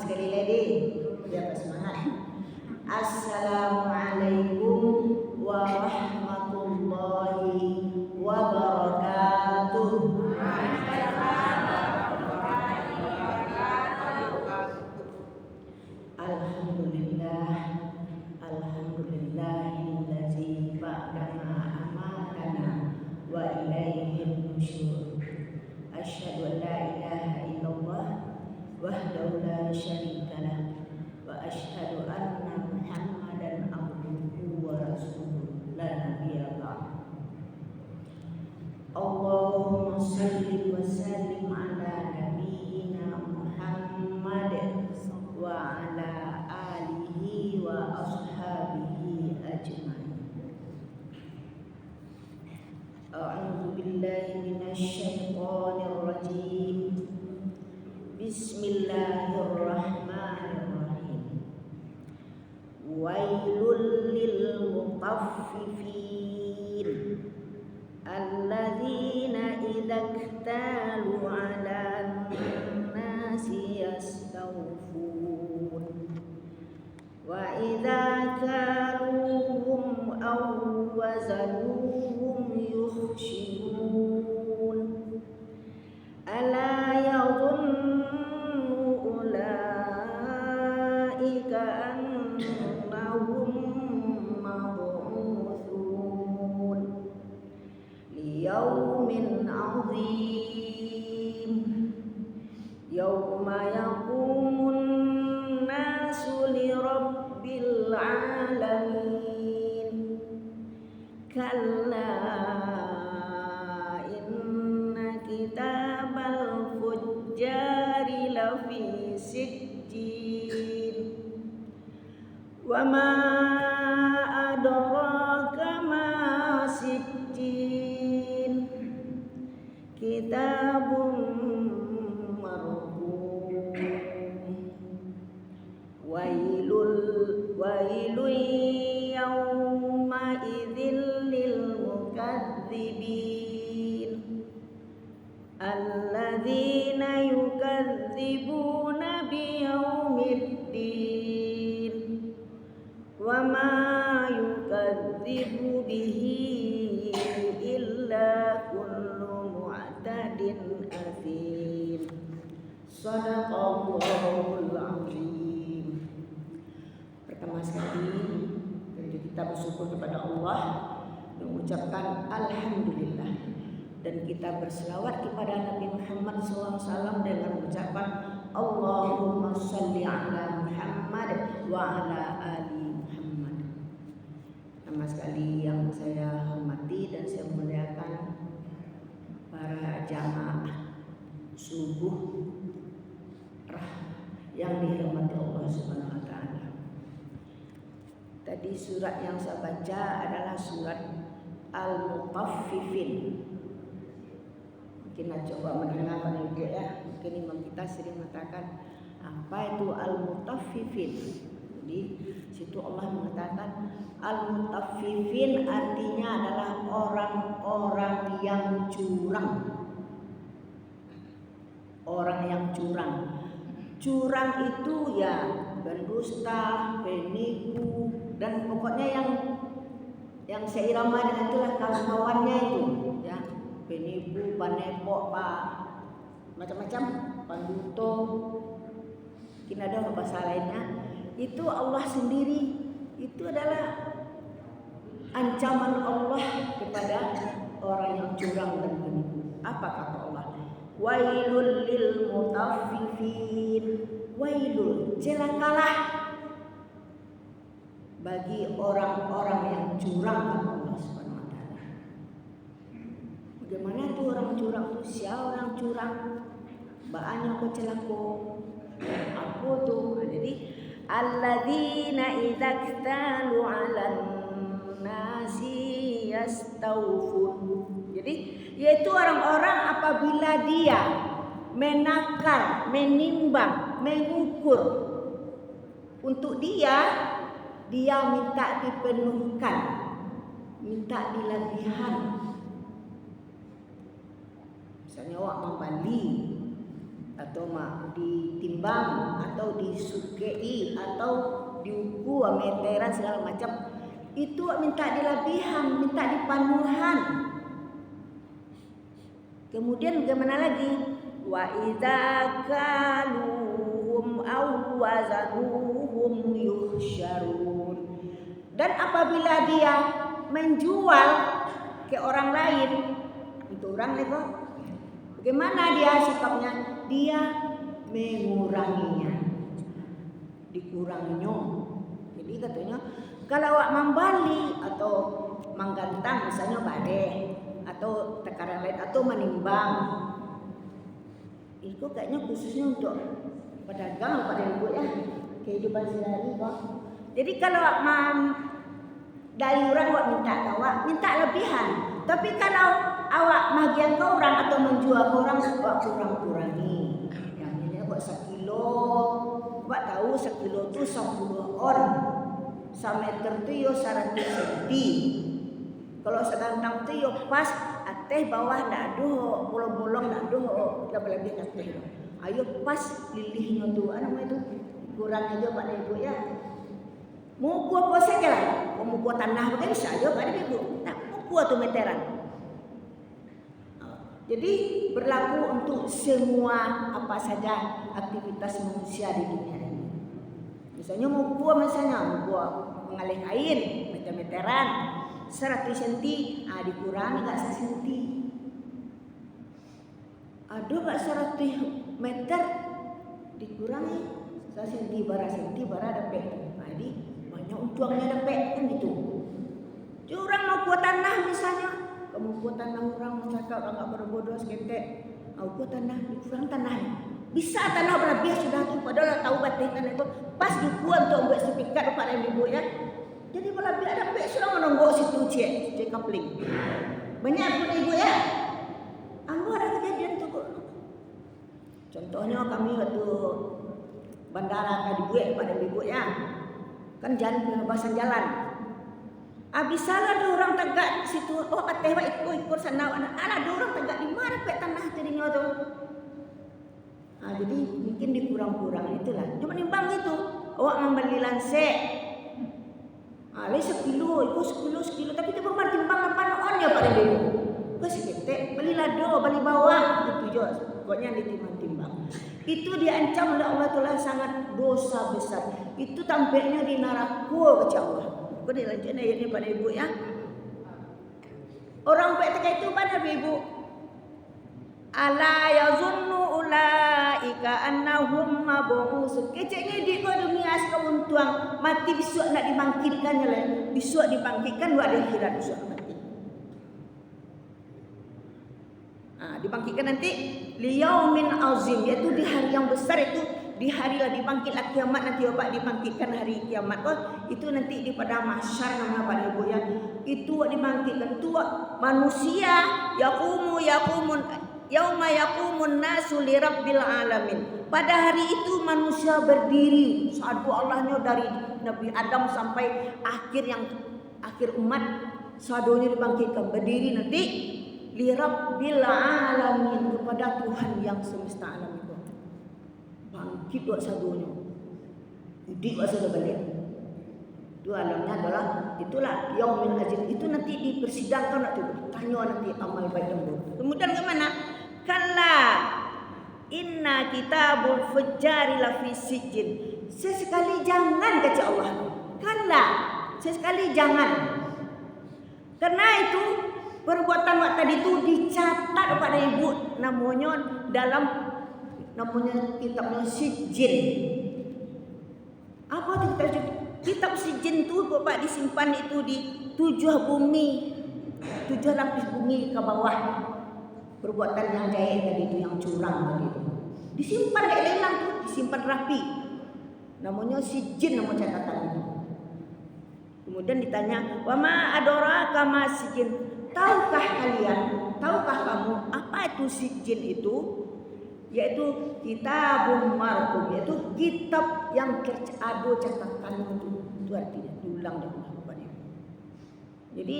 sekali lagi biar bersemangat. Assalamualaikum warahmatullahi wabarakatuh. Alhamdulillahillazi ba'dama amatana wa ilaihin nusyur. Asyhadu an la ilaha illallah wahdahu la syarikalah wa asyhadu anna Muhammadan abduhu wa rasuluhu la nabiyya ba'd. Allahumma shalli wa sallim ala nabiyyina Muhammad wa ala alihi wa ashabihi ajma'in. A'udzu billahi minasy syaithanir rajim. Bismillahirrahmanirrahim. Wailul lil mutaffifin alladzina idza iktalu 'alan nasi yastawfun wa idza kaluhum aw wazanuhum yukhsirun. Ala yadhunnu ulaika annahum mab'utsun liyaumin 'adzim yauma yaqumun nasu lirabbil 'alamin. Kalla kitabal fujjari lafi sijjin wa ma adraka ma sijjin kitabun marqum wailun yawma idzil lil mukadzibin alladzina yukadzibuna biyaumiddin wa ma yukadzibu bihi illa kullu mu'tadin athim. Shadaqallahul azim. Pertama sekali tentu kita bersyukur kepada Allah, mengucapkan alhamdulillah, dan kita berselawat kepada Nabi Muhammad SAW dengan ucapan Allahumma shalli ala Muhammad wa ala ali Muhammad. Pertama sekali yang saya hormati dan saya muliakan para jamaah subuh yang dirahmati Allah Subhanahu wa taala. Tadi surat yang saya baca adalah surat Al-Mutaffifin. Kita coba mendengarkan itu ya. Mungkin imam kita sering mengatakan apa itu al-mutaffifin. Jadi situ Allah mengatakan al-mutaffifin artinya adalah orang-orang yang curang. Orang yang curang. Curang itu ya berdusta, penipu, dan pokoknya yang seirama dengan itulah kawan-kawannya itu ya. Penipu, panepok, macam-macam, panduto, mungkin ada bahasa lainnya. Itu Allah sendiri, itu adalah ancaman Allah kepada orang yang curang dan penipu. Apa kata Allah? Wailul lil mutaffifin. Wailul, celakalah bagi orang-orang yang curang kata Allah Subhanahu wa taala. Bagaimana tuh orang curang tuh? Siapa orang curang? Baannya kok celako? Aku tuh. Jadi alladzina idza iktalu 'alan nasi yastawfun. Jadi yaitu orang-orang apabila dia menakar, menimbang, mengukur untuk dia minta dipenuhkan, minta dilebihan. Misalnya awak membanding atau ditimbang atau disukei atau diukur meteran segala macam, itu minta dilebihan, minta dipanuhan. Kemudian bagaimana lagi? Wa idza kaluhum aw wazanuhum yuhsyarun. Dan apabila dia menjual ke orang lain, untuk orang itu bagaimana dia sikapnya? Dia menguranginya, dikuranginya. Jadi katanya kalau awak membali atau menggantang misalnya badai atau tekaran lain atau menimbang, itu kayaknya khususnya untuk pedagang pada ibu ya, kehidupan sehari-hari kok. Jadi kalau dari orang awak minta lebihan, tapi kalau awak magian ke orang atau menjual ke orang, awak kurang-kurangi. Yang ini awak 1 kilo, awak tahu 1 kilo itu 10 on, 1 meter itu yo 100 cm. Kalau sedang tu yo pas atas bawah ndak ada, bolong-bolong ndak ada, lebih atas. Ayo pas lilihnya tu, apa namanya itu? Kurang aja Pak Ibu ya. Mau gua apa saja lah, mau gua tanah bagaimana bisa aja Pak Ibu. Nah, mau gua tu meteran. Jadi berlaku untuk semua apa saja aktivitas manusia di dunia ini. Misalnya mau gua mengalih kain meter-meteran 100 cm, dikurangi enggak 1 cm. Ada enggak 100 meter dikurangi 1 cm, bara dapat. Jadi banyak uangnya dapat kan gitu. Jadi orang mau buat tanah misalnya, kamu buat tanah orang cakap orang enggak berbodoh seketek. Aku tanah dikurang tanahnya. Bisa tanah berlebih sudah tu padahal tahu batin tanah itu pas dibuat untuk buat sertifikat pada ibu ya. Jadi berlebih ada pek sudah menonggok situ cek kapling. Banyak pun ibu ya. Anggo ada kejadian tu kok. Contohnya kami waktu bandara dibuat pada ibu ya. Kan jalan pembebasan jalan. Abisalah ada orang tegak situ. Oh kateh ikut sana. Ada orang tegak di mana pek tanah jadinya tu. Jadi mungkin dikurang-kurang itulah. Cuma nimbang gitu. Awak membeli lansek. Lain 1 kilo, itu 10 kilo, tapi itu bermar timbang apa on ya Pak Ibu. Kau seketek beli lado, beli bawang, itu juga. Pokoknya ditimbang-timbang. Itu diancam oleh Allah Taala sangat dosa besar. Itu tampaknya di neraka kata Allah. Kau dilanjutkan ayatnya Pak Ibu ya. Orang baik itu pada Ibu. Ala yazunnu ulaika annahum mab'usun. Keceknya di dunia sekarang tuang mati besok nak dibangkitkan lah. Besok dibangkitkan dua akhirat besok mati. Dibangkitkan nanti liyaumin azim, yaitu di hari yang besar, itu di hari lah dibangkitlah kiamat, nanti Bapak dibangkitkan hari kiamat. Itu nanti di pada mahsyar nama Pak Ibu ya. Itu dibangkitkan itu manusia yaqumun yauma yaqumun nasu li rabbil alamin. Pada hari itu manusia berdiri satu Allahnya dari Nabi Adam sampai akhir umat sadonya dibangkitkan berdiri nanti li rabbil alamin, kepada Tuhan yang semesta alam itu. Bangkit buat sadonya. Jadi buat sada balik. Itu alamnya adalah itulah yaumil azim. Itu nanti dipersidangkan nanti tanya nanti amal baik dan buruk. Kemudian kemana? Kalla inna kitabul fujjari lafi sijjin. Sesekali jangan kata Allah. Kalla, sesekali jangan. Karena itu perbuatan waktu tadi itu dicatat pada ibu namanya dalam kitabnya sijjin. Apa itu kitab sijjin itu Bapak disimpan itu di 7 lapis bumi ke bawah. Perbuatan yang jahil tadi itu, yang curang tadi itu disimpan kayak lelang tuh, disimpan rapi. Namanya sijin, nama catatan itu. Kemudian ditanya, wa ma adraka ma sijin? Tahukah kamu apa itu sijin itu? Yaitu kitabun marqum, yaitu kitab yang ada catatan itu artinya. Diulang deh Bapak. Jadi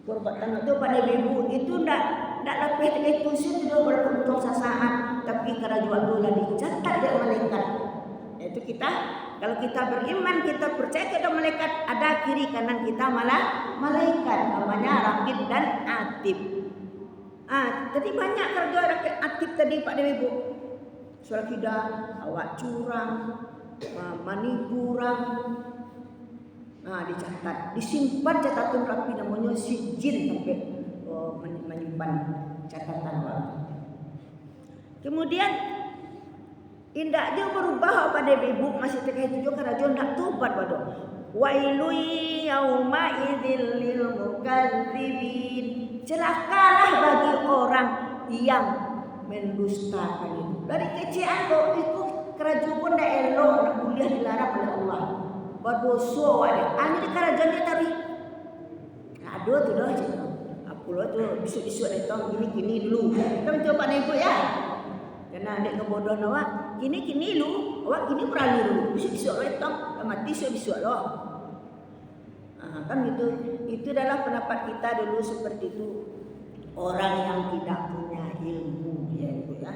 Perbuatan itu pada ibu itu ndak lebih itu sih tidak beruntung sesaat, tapi karena jual dola dicatat dia malaikat. Itu kita kalau kita beriman, kita percaya kepada malaikat, ada kiri kanan kita malah malaikat, namanya Raqib dan Atid. Jadi banyak kerja Atid tadi Pak Ibu. Soal kita awak curang, mani kurang. Dicatat, disimpan catatan rapi namanya sijil sampai menyimpan catatan waktu. Kemudian indak dia berubah pada ibu masih terkait juga karena dia tidak tobat pada. Wailu yauma idzil lil mukadzibin. Celakalah bagi orang yang mendustakan itu. Dari kecil kok ikut kerajaan pun dah elok nak kuliah dilarang oleh Allah. Berdosa ada. Ini kerajaan dia tadi. Ada tu dah cakap. Apa lah tu isu-isu datang gini dulu. Kita coba naik ya. Karena adik kebodohan awak, gini lu, awak gini berani dulu. Isu-isu datang, mati isu-isu loh. Kan itu adalah pendapat kita dulu seperti itu. Orang yang tidak punya ilmu ya itu ya.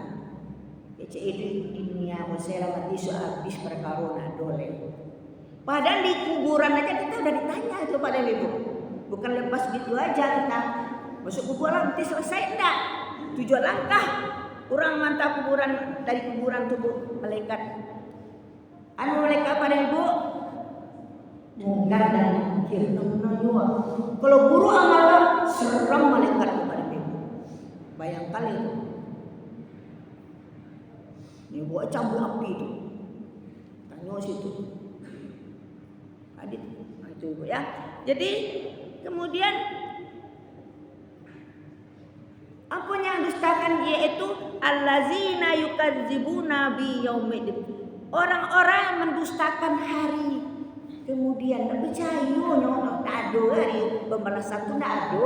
Kecil itu di dunia masalah mati isu habis perkara dole. Padahal di kuburan aja kita udah ditanya itu pada ibu. Bukan lepas gitu aja kita masuk kuburan nanti selesai enggak. 7 langkah kurang mantap kuburan dari kuburan tubuh malaikat. Malaikat pada ibu mungkar dan nakir menanya. Kalau guru amal serem malaikat kepada ibu. Bayangkan itu. Ini buat cambuk api itu. Tanya situ. Adit, itu ibu ya. Jadi kemudian apa yang dustakan dia itu allazina yukadzibuna bi yaumiddin. Orang-orang yang mendustakan hari kemudian tak percaya tak ada hari pembalasan itu tak ada.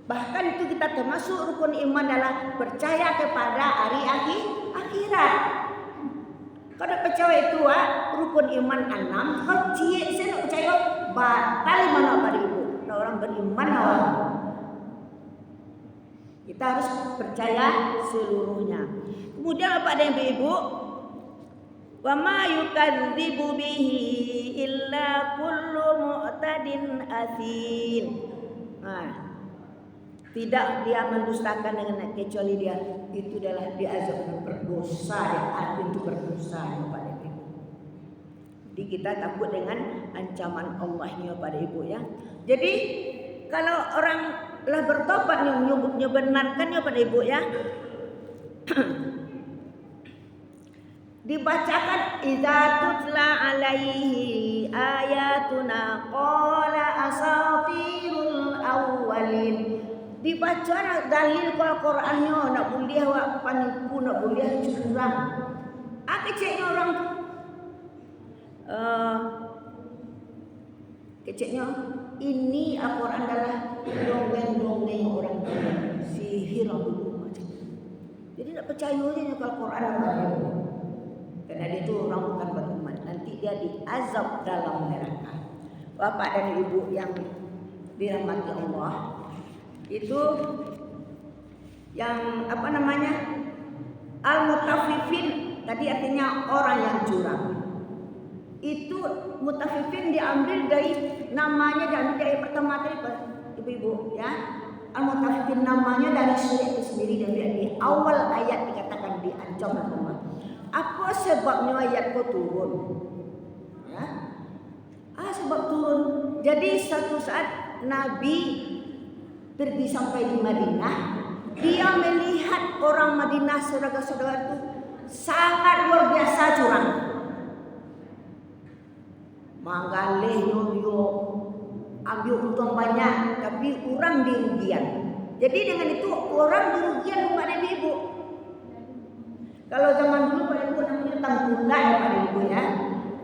Bahkan itu kita termasuk rukun iman adalah percaya kepada hari akhirat. Kalau percaya itu rukun iman 6, kalau cie saya nak percaya batal mana pada ibu. Nah, orang beriman kita harus percaya seluruhnya. Kemudian apa ada yang ibu? Wa ma yukadzibu bihi illa kullu mu'tadin atsin. Tidak dia mendustakan dengan kecuali dia itu adalah diazab berdosa, dia itu berdosa kepada ibu. Jadi kita takut dengan ancaman Allahnya pada ibu ya. Jadi kalau orang lah bertobat benarkannya pada ibu ya. Dibacakan idza tutla alaihi ayatuna qala asatirul awwalin. Dibaca dalil Al-Qur'annya nak boleh awak penipu, nak boleh curang. Keceknya orang tu. Keceknya ini Al-Qur'an adalah dongeng-dongeng orang tua, sihir macam. Jadi nak percaya aja kalau Al-Qur'an apa. Karena dia tu orang bukan beriman, nanti dia diazab dalam neraka. Bapak dan ibu yang dirahmati Allah, itu yang apa namanya al-mutaffifin tadi artinya orang yang curang. Itu mutaffifin diambil dari namanya dan dari pertama tadi ibu-ibu ya. Al-mutaffifin namanya dari surah itu sendiri dan di awal ayat dikatakan diancam Allah. Apa sebabnya ayat itu turun? Ya. Sebab turun. Jadi satu saat Nabi pergi sampai di Madinah, dia melihat orang Madinah saudara-saudara itu sangat luar biasa curang. Manggaleh yoyo, ambil untung banyak, tapi orang dirugian. Jadi dengan itu orang dirugian kepada ibu. Kalau zaman dulu pada ibu namanya tanggula ya pada ibu ya.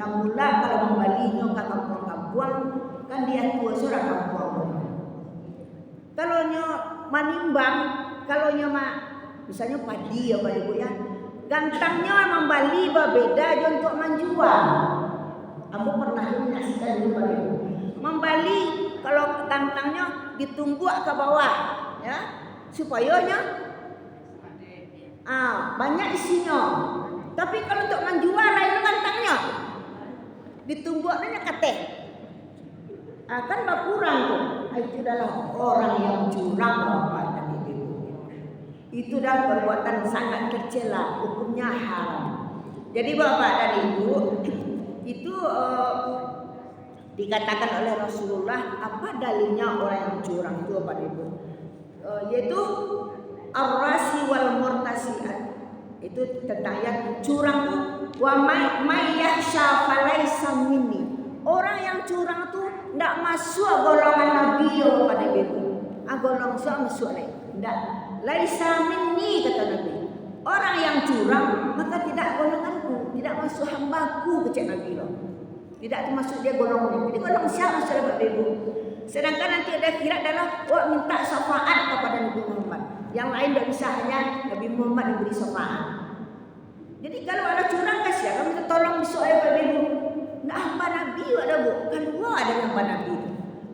Tanggula kalau membalinya ke kampung-kampung kan dia tua seorang kampung. Kalau nyo manimbang, kalau nyo misalnya padi ya pada ibu ya, gantangnya membali berbeda aja untuk menjual. Aku pernah menyaksikan dulu pada ibu. Membali kalau ditunggak ke bawah, ya, supayanya banyak isinya. Tapi kalau untuk menjual lain kantangnya, ditunggaknya kateh. Kan berkurang tuh. Itu adalah orang yang curang Bapak dan Ibu. Itu adalah perbuatan sangat tercela, hukumnya haram. Jadi Bapak dan Ibu, itu dikatakan oleh Rasulullah, apa dalilnya orang yang curang itu Bapak dan Ibu? Yaitu ar-rasi wal murtasiat. Itu tentang yang curang tuh wa may yahsha falaysa minni. Orang yang curang tuh ndak masuk golongan Nabi Bapak dan Ibu. Golongan saya masuk nih. Ndak. Laisa minni kata Nabi. Orang yang curang maka tidak golonganku, tidak masuk hambaku kecek Nabi loh. Tidak termasuk dia golongan. Jadi golongan siapa masuk Bapak Ibu? Sedangkan nanti ada akhirat adalah minta syafaat kepada Nabi Muhammad. Yang lain tidak bisa, hanya Nabi Muhammad yang beri syafaat. Jadi kalau ada curang kasih ya, kamu tolong besok ya Bapak Ibu. Ndak hamba Nabi ada Bu. Kalau ada hamba Nabi.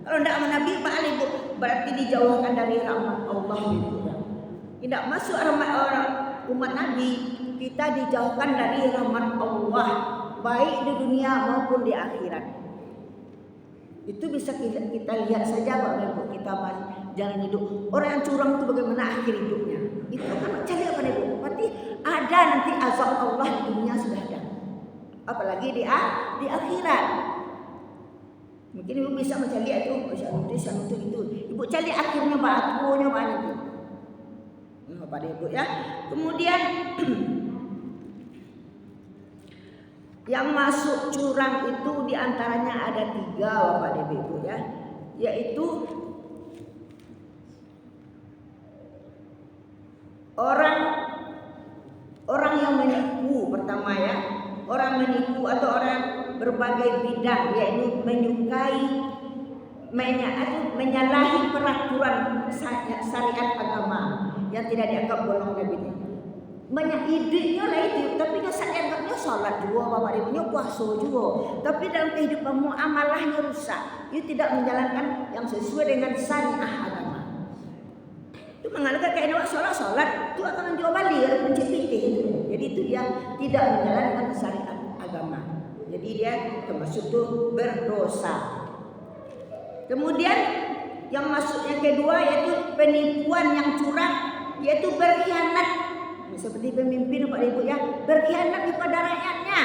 Kalau ndak hamba Nabi Pak Ali Bu, berarti dijauhkan dari rahmat Allah Ibu. Tidak masuk rahmat orang umat Nabi, kita dijauhkan dari rahmat Allah, baik di dunia maupun di akhirat. Itu bisa kita lihat saja Bapak Ibu, kita jalan hidup. Orang yang curang itu bagaimana akhir hidupnya. Itu kan cari apa Ibu? Berarti ada nanti azab Allah di dunia sudah ada. Apalagi di akhirat. Mungkin Ibu bisa mencari itu, itu. Ibu cari akhirnya batunya nanti. Bapak Ibu ya. Kemudian yang masuk curang itu diantaranya ada 3 Bapak Ibu ya, yaitu orang yang menipu pertama ya, orang menipu atau orang berbagai bidang, yaitu menyukai menyalahi peraturan syariat agama yang tidak dianggap golongan Nabi. Banyak idenya lah itu, tapi dia dianggapnya sholat juga, Bapak Ibunya puasa juga, tapi dalam kehidupanmu amalahnya rusak. Dia tidak menjalankan yang sesuai dengan syariat agama. Itu mengalahkan kayak nak sholat, itu akan menjual balik ada prinsip fikih itu. Jadi itu dia tidak menjalankan syariat agama. Jadi dia termasuk itu berdosa. Kemudian yang masuknya kedua yaitu penipuan yang curang, yaitu berkhianat. Seperti pemimpin Bapak Ibu ya, berkhianat kepada rakyatnya,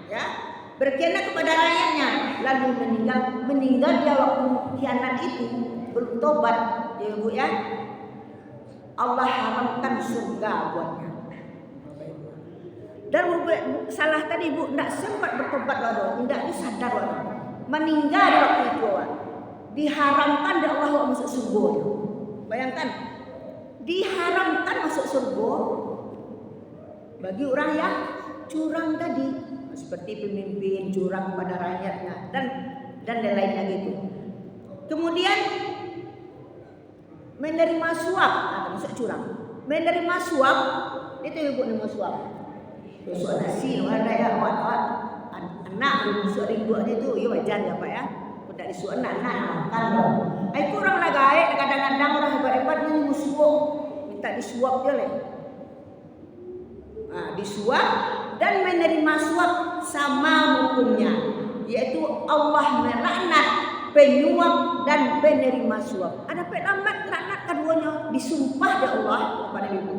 ya, berkhianat kepada rakyatnya, lalu meninggal dia waktu khianat itu belum tobat, ya Ibu ya, Allah haramkan surga buatnya. Dan salah tadi Ibu, tidak sempat bertobat lalu, tidak disadar lalu, meninggal di waktu itu, diharamkan di Allah masuk surga. Bayangkan, diharamkan masuk surga bagi orang yang curang tadi, seperti pemimpin curang pada rakyatnya dan lain-lainnya gitu. Kemudian menerima suap, termasuk curang. Menerima suap itu Ibu menerima suap. Suap nasi, ada ya anak suap ribuan itu, ya wajar ya Pak ya. Tidak disuap anak makan. Itu orang lagi kadang-kadang orang hebat-hebat ini musuh minta disuap dia leh. Disuap dan menerima suap sama hukumnya, yaitu Allah melaknat penyuap dan penerima suap. Ada pelamat laknat keduanya, disumpah oleh Allah kepada Ibu.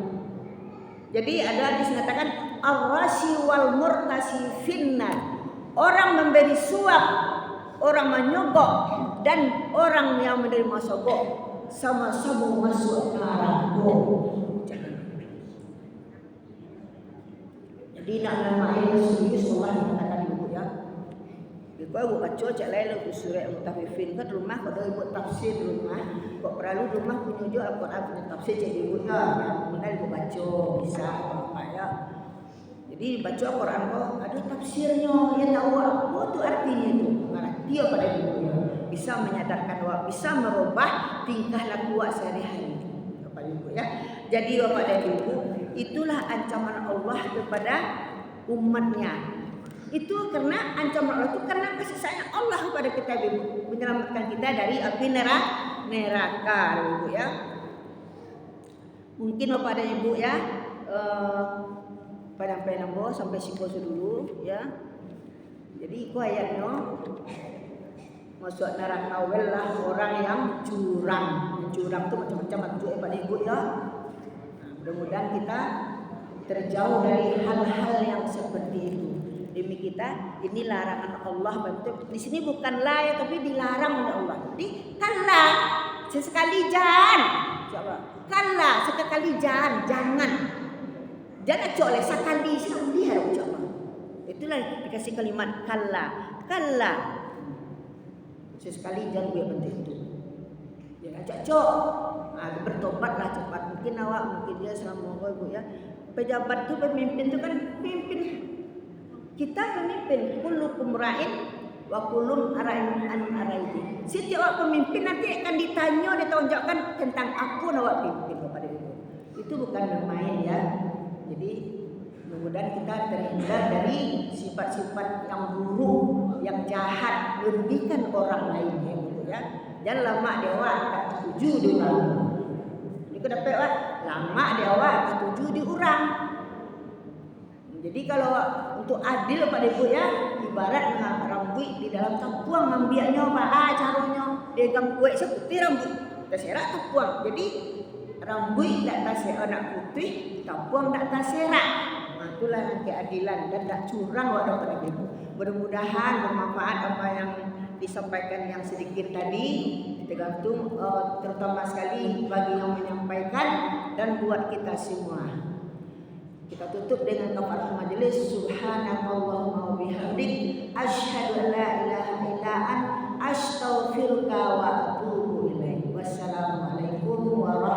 Jadi ada disatakan ar-rasi wal murtasi finnar. Orang memberi suap, orang menyogok dan orang yang menerima sogok sama-sama masuk neraka. Jadi nak main serius Allah dikatakan Ibu ya. Ibu baca cek lain untuk surah Al-Mutaffifin kan rumah kalau Ibu tafsir rumah, kok perlu rumah punya juga Al-Quran punya tafsir cek Ibu ya. Kemudian Ibu baca bisa apa ya. Jadi baca Al-Quran kok ada tafsirnya, ya tahu apa tu artinya itu. Dia pada Ibu ya. Bisa menyadarkan awak, bisa merubah tingkah laku awak sehari-hari. Bapak Ibu ya. Jadi Bapak dan Ibu, itulah ancaman Allah kepada umatnya. Itu karena ancaman Allah itu karena kasih sayang Allah kepada kita, Ibu, menyelamatkan kita dari api neraka, Ibu ya. Mungkin Bapak dan Ibu ya pada penambo sampai siku dulu ya. Jadi ku ayatnya masuk neraka lah orang yang curang. Curang itu macam-macam tujuan Pak Ibu ya. Nah, mudah-mudahan kita terjauh dari hal-hal yang seperti itu. Demi kita ini larangan Allah, bentuk di sini bukan ya tapi dilarang oleh Allah. Jadi kalla sesekali jangan, kalla sekali jangan oleh sekali sekali harus coba. Itulah dikasih kalimat kalla sesekali jangan gue bentuk itu. Jangan cocok. Nah, bertobatlah cepat. Mungkin awak, mungkin dia selama Ibu ya. Pejabat itu pemimpin itu kan pemimpin. Kita pemimpin, kullukum ra'in wa kullun ra'in an ra'iyati. Setiap pemimpin nanti akan ditanya, ditonjokkan tentang aku awak pimpin kepada itu. Itu bukan bermain ya. Jadi mudah-mudahan kita terhindar dari sifat-sifat yang buruk, yang jahat, merugikan orang lain ya gitu ya. Jangan lama dewa tak setuju di orang. Ini ku dapat lama dewa setuju di orang. Jadi kalau untuk adil Pak Ibu ya, ibarat rambut di dalam tapuang ambiaknya caranya dagang kue seperti rambut terserak tapuang. Jadi rambut tak terserak nak putih, tapuang tak terserak. Nah, itulah keadilan dan tak curang Pak Ibu. Mudah-mudahan bermanfaat apa yang disampaikan yang sedikit tadi, tergantung terutama sekali bagi yang menyampaikan dan buat kita semua. Kita tutup dengan kafaratul majelis. Subhanallahumma wa bihamdik asyhadu an la ilaha illa anta astaghfiruka wa atubu ilaik. Wassalamualaikum warahmatullahi